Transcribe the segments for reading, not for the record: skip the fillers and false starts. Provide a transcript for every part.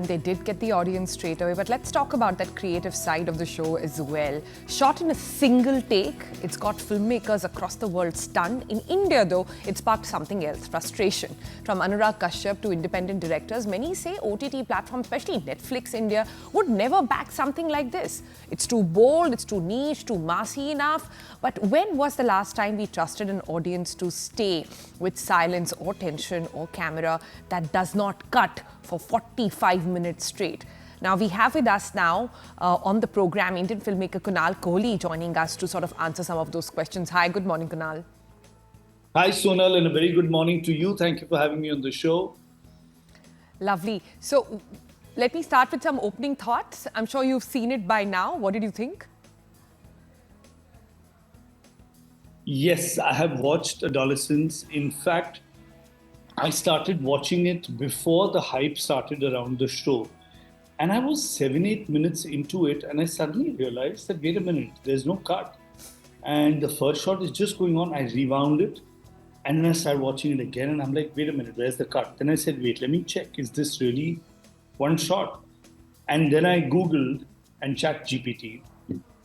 and they did get the audience straight away. But let's talk about that creative side of the show as well. Shot in a single take, it's got filmmakers across the world stunned. In India, though, it sparked something else, frustration. From Anurag Kashyap to independent directors, many say OTT platforms, especially Netflix India, would never back something like this. It's too bold, it's too niche, too massy enough. But when was the last time we trusted an audience to stay with silence or tension or camera that does not cut for 45 minutes straight? Now, we have with us now on the program Indian filmmaker Kunal Kohli joining us to sort of answer some of those questions. Hi, good morning, Kunal. Hi, Sonal, and a very good morning to you. Thank you for having me on the show. Lovely. So, let me start with some opening thoughts. I'm sure you've seen it by now. What did you think? Yes, I have watched Adolescence. In fact, I started watching it before the hype started around the show. And I was 7-8 minutes into it, and I suddenly realized that, wait a minute, there's no cut. And the first shot is just going on. I rewound it, and then I started watching it again, and I'm like, wait a minute, where's the cut? Then I said, wait, let me check. Is this really one shot? And then I Googled and chat GPT.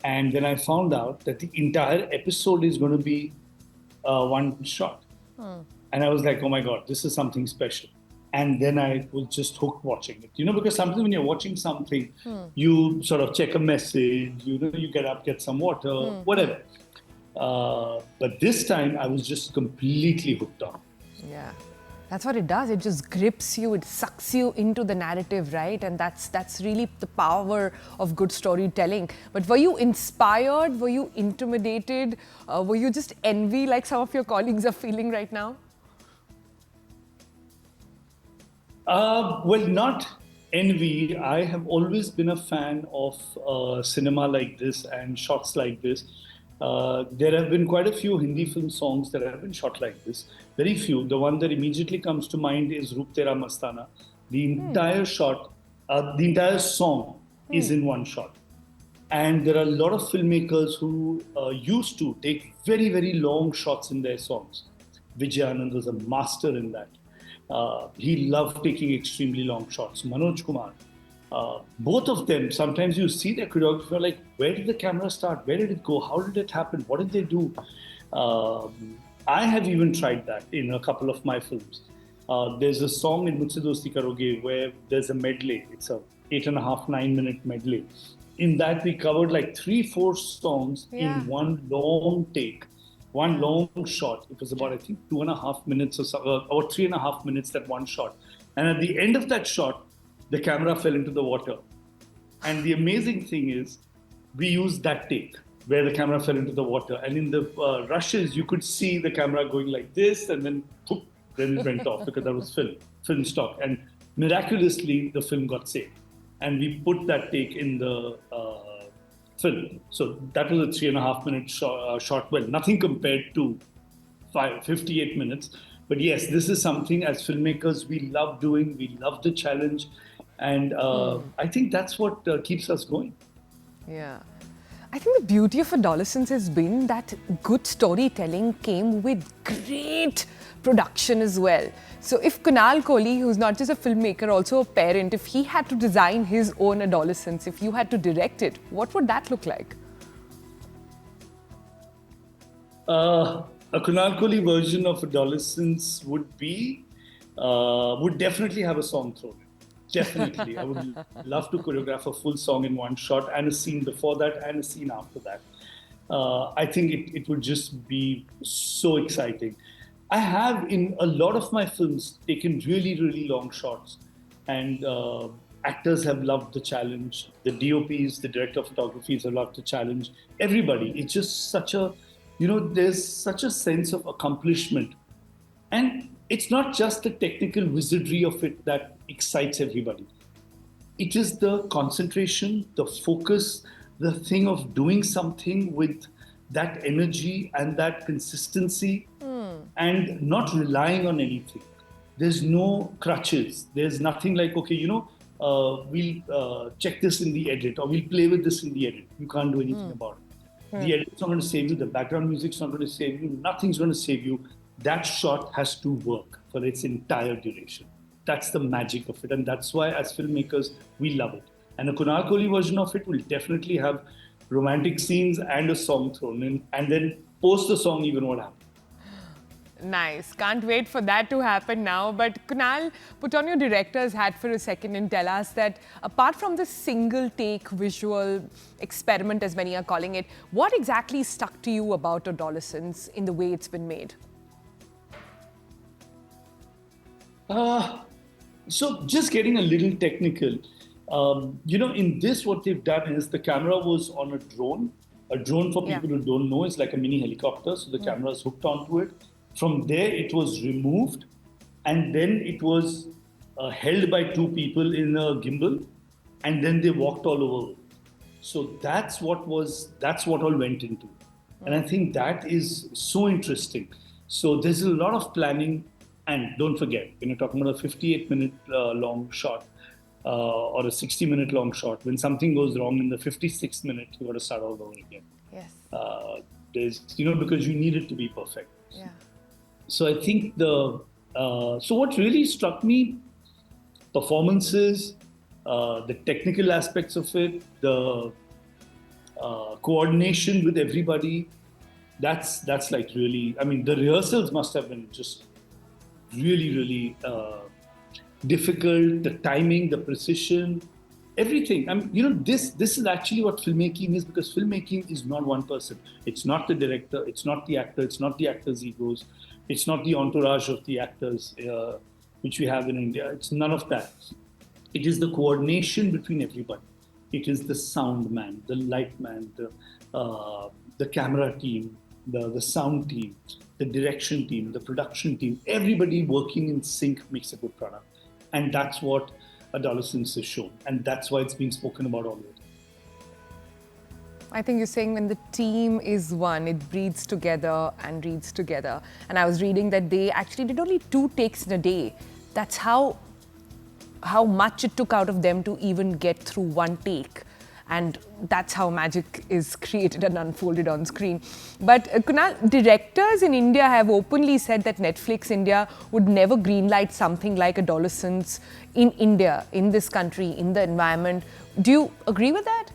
And then I found out that the entire episode is going to be one shot. And I was like, oh my God, this is something special. And then I was just hooked watching it. Because sometimes when you're watching something, you sort of check a message, you get up, get some water, whatever. But this time I was just completely hooked on. Yeah. That's what it does. It just grips you, it sucks you into the narrative, right? And that's really the power of good storytelling. But were you inspired? Were you intimidated? Were you just envy like some of your colleagues are feeling right now? Well, not envy. I have always been a fan of cinema like this and shots like this. There have been quite a few Hindi film songs that have been shot like this. Very few. The one that immediately comes to mind is Roop Tera Mastana. The entire shot, the entire song is in one shot. And there are a lot of filmmakers who used to take very, very long shots in their songs. Vijay Anand was a master in that. He loved taking extremely long shots. Manoj Kumar. Both of them, sometimes you see their choreography, you're like, where did the camera start? Where did it go? How did it happen? What did they do? I have even tried that in a couple of my films. There's a song in Mujhse Dosti Karoge where there's a medley. It's a 8.5, 9-minute medley. In that, we covered like 3-4 songs in one long take, one long shot. It was about, I think, 2.5 minutes or so, or 3.5 minutes, that one shot. And at the end of that shot, the camera fell into the water. And the amazing thing is, we used that take where the camera fell into the water. And in the rushes, you could see the camera going like this, and then whoop, then it went off because that was film stock. And miraculously, the film got saved. And we put that take in the film. So that was a 3.5 minute shot. Well, nothing compared to 58 minutes. But yes, this is something as filmmakers we love doing. We love the challenge. And I think that's what keeps us going. Yeah. I think the beauty of Adolescence has been that good storytelling came with great production as well. So if Kunal Kohli, who's not just a filmmaker, also a parent, if he had to design his own Adolescence, if you had to direct it, what would that look like? A Kunal Kohli version of Adolescence would definitely have a song thrown in. Definitely. I would love to choreograph a full song in one shot and a scene before that and a scene after that. I think it would just be so exciting. I have, in a lot of my films, taken really, really long shots. And actors have loved the challenge. The DOPs, the director of photography have loved the challenge. Everybody. It's just such a, there's such a sense of accomplishment. And it's not just the technical wizardry of it that excites everybody. It is the concentration, the focus, the thing of doing something with that energy and that consistency and not relying on anything. There's no crutches. There's nothing like, okay, we'll check this in the edit or we'll play with this in the edit. You can't do anything about it. The edit's not going to save you. The background music's not going to save you. Nothing's going to save you. That shot has to work for its entire duration. That's the magic of it. And that's why, as filmmakers, we love it. And a Kunal Kohli version of it will definitely have romantic scenes and a song thrown in. And then post the song, even what happens. Nice. Can't wait for that to happen now. But Kunal, put on your director's hat for a second and tell us that apart from the single take visual experiment, as many are calling it, what exactly stuck to you about Adolescence in the way it's been made? So just getting a little technical, in this, what they've done is the camera was on a drone. A drone, for people who don't know, is like a mini helicopter. So the camera is hooked onto it. From there, it was removed, and then it was held by two people in a gimbal, and then they walked all over. So that's what all went into, and I think that is so interesting. So there's a lot of planning, and don't forget, when you're talking about a 58-minute long shot or a 60-minute long shot, when something goes wrong in the 56th minute, you got to start all over again. Yes. There's because you need it to be perfect. Yeah. So I think so what really struck me, performances, the technical aspects of it, the coordination with everybody, that's like really, I mean, the rehearsals must have been just really, really difficult, the timing, the precision, everything. I mean, this is actually what filmmaking is, because filmmaking is not one person. It's not the director, it's not the actor, it's not the actor's egos, it's not the entourage of the actors, which we have in India. It's none of that. It is the coordination between everybody. It is the sound man, the light man, the camera team, the sound team, the direction team, the production team. Everybody working in sync makes a good product. And that's what Adolescence is shown. And that's why it's being spoken about all over. I think you're saying when the team is one, it breathes together and reads together. And I was reading that they actually did only 2 takes in a day. That's how much it took out of them to even get through 1 take. And that's how magic is created and unfolded on screen. But Kunal, directors in India have openly said that Netflix India would never greenlight something like Adolescence in India, in this country, in the environment. Do you agree with that?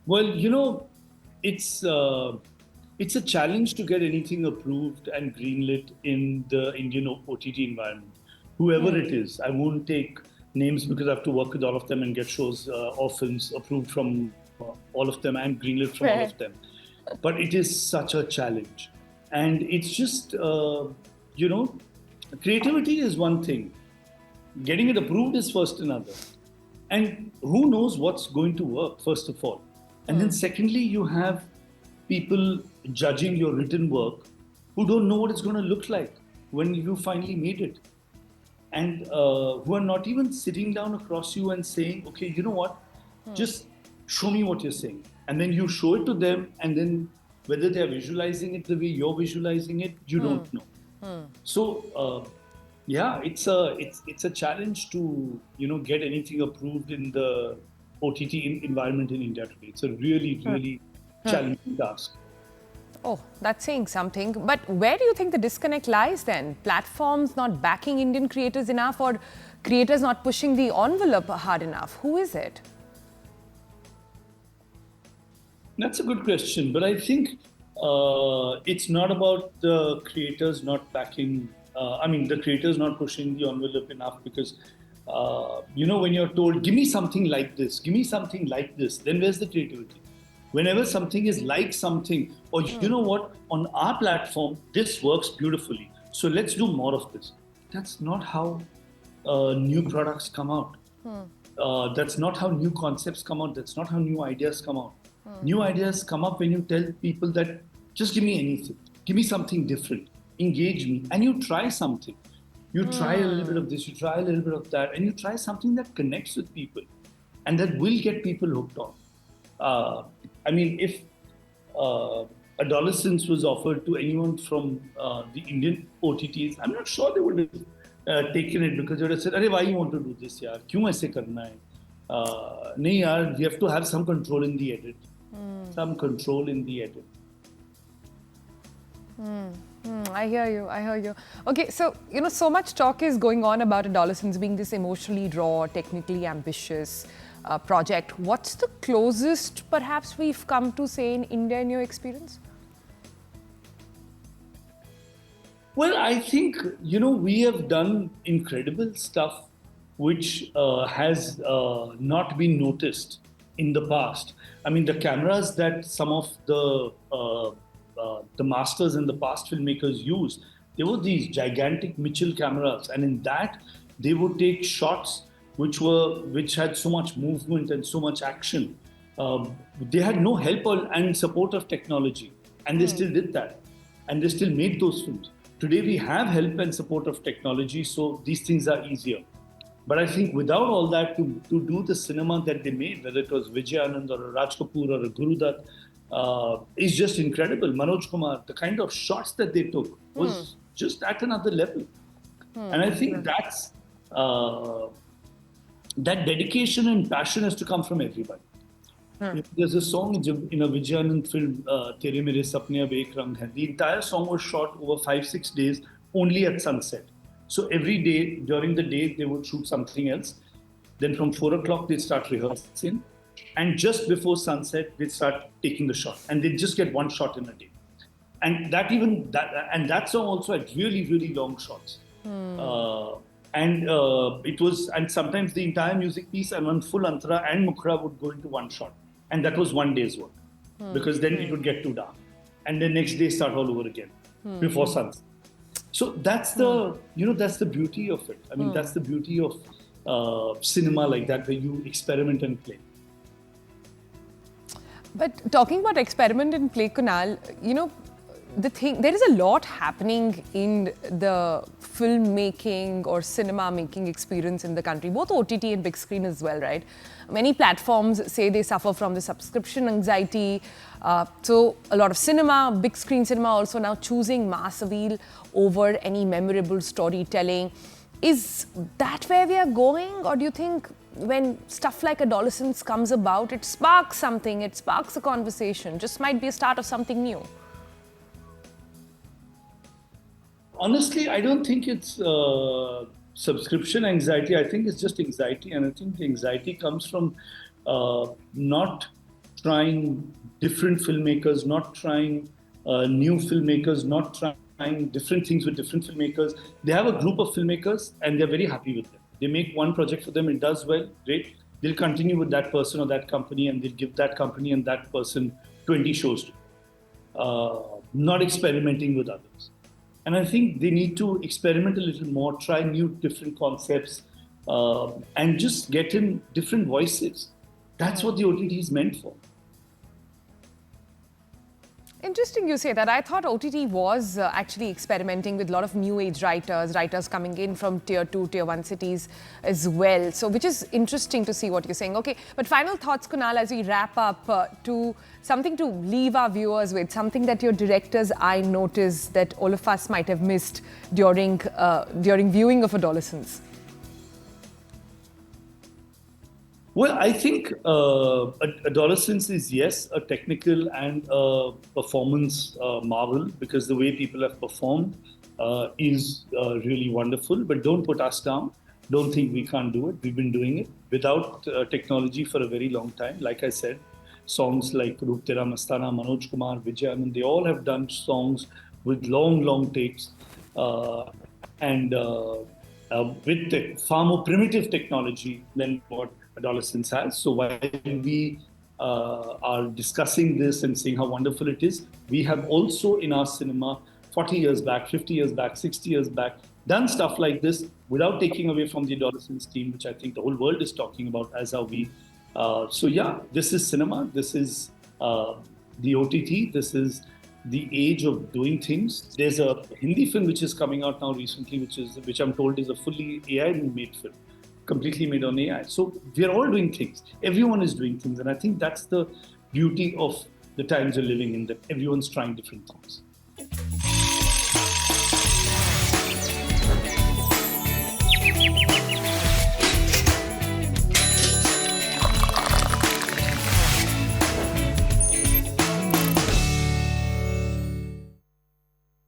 Well, it's a challenge to get anything approved and greenlit in the Indian OTT environment. Whoever it is, I won't take names because I have to work with all of them and get shows or films approved from all of them and greenlit from all of them. But it is such a challenge. And it's just, creativity is one thing. Getting it approved is first another. And who knows what's going to work, first of all. And then secondly, you have people judging your written work who don't know what it's going to look like when you finally made it. And who are not even sitting down across you and saying, okay, you know what, just show me what you're saying. And then you show it to them, and then whether they're visualizing it the way you're visualizing it, you don't know. So, it's a challenge to get anything approved in the OTT environment in India today. It's a really, really challenging task. Oh, that's saying something. But where do you think the disconnect lies then? Platforms not backing Indian creators enough, or creators not pushing the envelope hard enough? Who is it? That's a good question. But I think it's not about the creators not backing, the creators not pushing the envelope enough, because, when you're told, give me something like this, give me something like this, then where's the creativity? Whenever something is like something, or you know what, on our platform, this works beautifully, so let's do more of this. That's not how new products come out. That's not how new concepts come out. That's not how new ideas come out. New ideas come up when you tell people that just give me anything. Give me something different. Engage me. And you try something. You try a little bit of this, you try a little bit of that, and you try something that connects with people and that will get people hooked on. If Adolescence was offered to anyone from the Indian OTTs, I'm not sure they would have taken it, because they would have said, "Arey, why you want to do this, yaar? Kyun aise karna hai? Nahi, yaar, we have to have some control in the edit. Some control in the edit." I hear you. I hear you. Okay, so, so much talk is going on about Adolescence being this emotionally raw, technically ambitious project. What's the closest, perhaps, we've come to, say, in India in your experience? Well, I think, we have done incredible stuff which has not been noticed in the past. I mean, the cameras that some of the masters and the past filmmakers used, they were these gigantic Mitchell cameras, and in that they would take shots which had so much movement and so much action. They had no help and support of technology, and they still did that, and they still made those films. Today we have help and support of technology, so these things are easier. But I think without all that, to do the cinema that they made, whether it was Vijay Anand or a Raj Kapoor or a Guru Dutt, is just incredible. Manoj Kumar, the kind of shots that they took was just at another level. And I think that dedication and passion has to come from everybody. There's a song in a Vijay Anand film, Tere Mere Sapne Ab Ek Rang Hai. The entire song was shot over 5-6 days only at sunset. So every day, during the day, they would shoot something else. Then from 4 o'clock, they'd start rehearsing. And just before sunset, they'd start taking the shot. And they'd just get one shot in a day. And that song also had really, really long shots. And sometimes the entire music piece and one full antara and mukhra would go into one shot. And that was one day's work. Because then it would get too dark. And the next day start all over again before sunset. So that's the beauty of it. I mean, that's the beauty of cinema like that, where you experiment and play. But talking about experiment and play, Kunal, there is a lot happening in the filmmaking or cinema making experience in the country, both OTT and big screen as well, right? Many platforms say they suffer from the subscription anxiety. So a lot of cinema, big screen cinema also now choosing mass appeal over any memorable storytelling. Is that where we are going? Or do you think when stuff like Adolescence comes about, it sparks something, it sparks a conversation, just might be a start of something new? Honestly, I don't think it's subscription anxiety. I think it's just anxiety. And I think the anxiety comes from not trying different filmmakers, not trying new filmmakers, not trying different things with different filmmakers. They have a group of filmmakers and they're very happy with them. They make one project for them, it does well, great. They'll continue with that person or that company, and they'll give that company and that person 20 shows to. Not experimenting with others. And I think they need to experiment a little more, try new, different concepts, and just get in different voices. That's what the OTT is meant for. Interesting you say that. I thought OTT was actually experimenting with a lot of new age writers coming in from tier 2, tier 1 cities as well. So, which is interesting to see what you're saying. Okay, but final thoughts, Kunal, as we wrap up to something to leave our viewers with, something that your director's eye noticed that all of us might have missed during viewing of Adolescence. Well, I think Adolescence is, yes, a technical and a performance marvel, because the way people have performed is really wonderful. But don't put us down. Don't think we can't do it. We've been doing it without technology for a very long time. Like I said, songs like Roop Tera Mastana, Manoj Kumar, Vijay Anand, they all have done songs with long takes and with far more primitive technology than what Adolescence has. So while we are discussing this and saying how wonderful it is, we have also in our cinema 40 years back, 50 years back, 60 years back, done stuff like this without taking away from the Adolescence team, which I think the whole world is talking about, as are we. So yeah, this is cinema, this is the OTT, this is the age of doing things. There's a Hindi film which is coming out now recently, which I'm told is a fully AI-made film, completely made on AI. So we are all doing things. Everyone is doing things. And I think that's the beauty of the times we're living in, that everyone's trying different things.